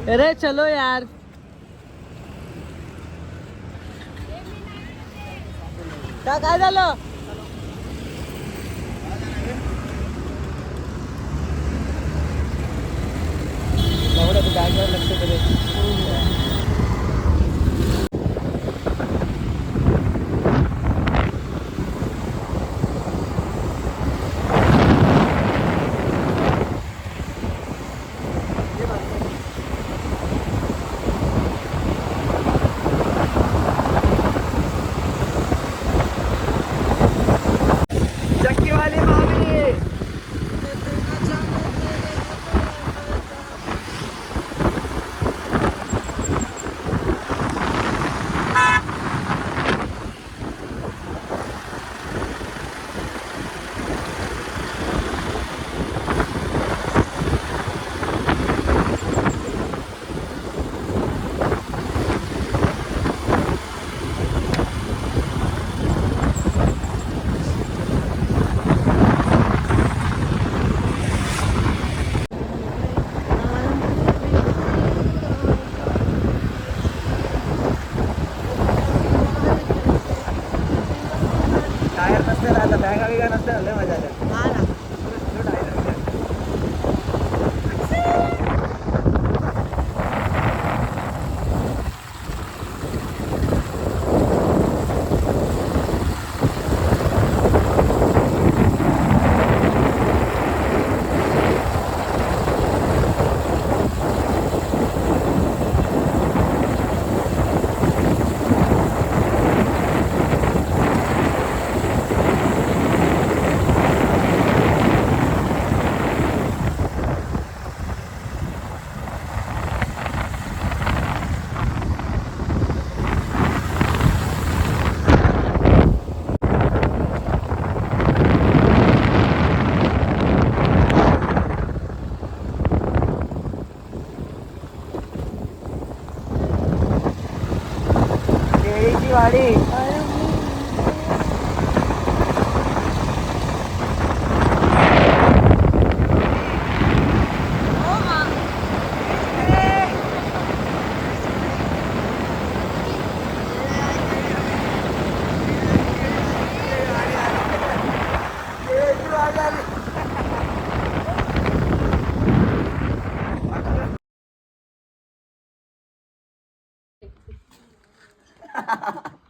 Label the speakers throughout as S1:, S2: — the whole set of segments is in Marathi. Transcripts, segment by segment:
S1: अरे चलो यार. काय झालं? बॅगवर लक्ष दे. वाडी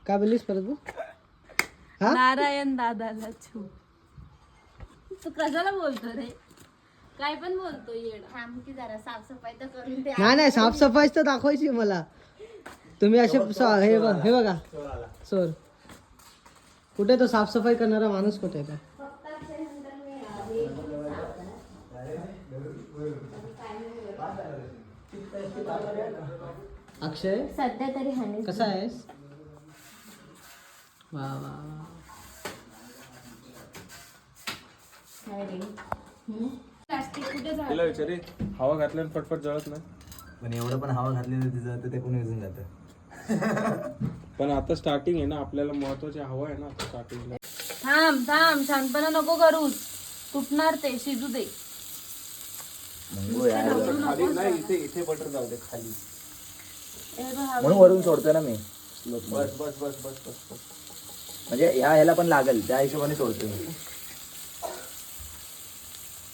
S1: काय बोललीस परत तू?
S2: नारायण दादाला छू. तू कशाला बोलतो रे? काय पण बोलतो येड.
S3: थांब की जरा साफसफाई तर करून दे.
S1: नाही साफसफाई तर दाखवायची मला. तुम्ही असे हे बघा चोर. कुठे तो साफसफाई करणारा माणूस कुठे आहे? अक्षय
S3: सध्या तरी हानी
S1: कसा आहेस? वा वा
S2: प्लास्टिक कुठे झालं?
S4: तिला विचारे हवा घातल्याने पटपट जळत नाही.
S5: पण एवढं पण हवा घातली तर ते कोणी विजून जातं.
S4: पण आता स्टार्टिंग आहे ना, आपल्याला महत्वाची हवा आहे ना आता स्टार्टिंगला.
S2: थांब थांब, शांतपणा नको करूस. तुटणार ते, शिजू दे.
S4: खाली नाही, इथे इथे बटर जाऊ दे खाली.
S5: म्हणून वरून सोडतोय ना मी.
S4: बस बस बस बस बस बस.
S5: म्हणजे ह्याला पण लागेल त्या हिशोबाने सोडतोय मी.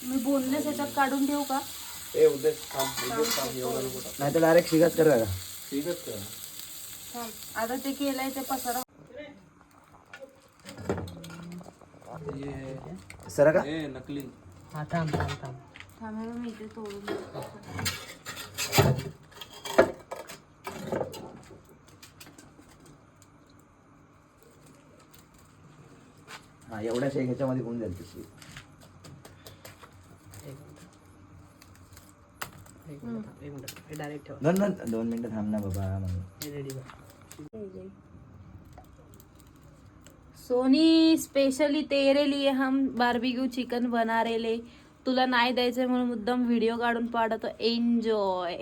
S2: मी बोलण्यास याच्यात काढून ठेवू का?
S4: ए उद्देश थांब एवढं नको टाक.
S5: नाही तर डायरेक्ट शिगाच कर का?
S4: ठीकच कर.
S2: थांब, आता ते केलंय ते पसारा.
S5: सर का?
S4: ए नकली.
S1: हा थांब थांब थांब.
S2: थांब हे मी इथे तोडून देतो.
S5: हा एवढ्या शेक ह्याच्यामध्ये होऊन जाईल तशी.
S1: एक मिनिट डायरेक्ट ठेवा.
S5: दोन मिनिटं थांब ना बाबा.
S1: रेडी
S2: सोनी स्पेशली तेरे लिए हम बारबेक्यू चिकन बना रहे ले. तुला नाही द्यायचंय म्हणून मुद्दाम व्हिडिओ काढून पाडतो. एन्जॉय.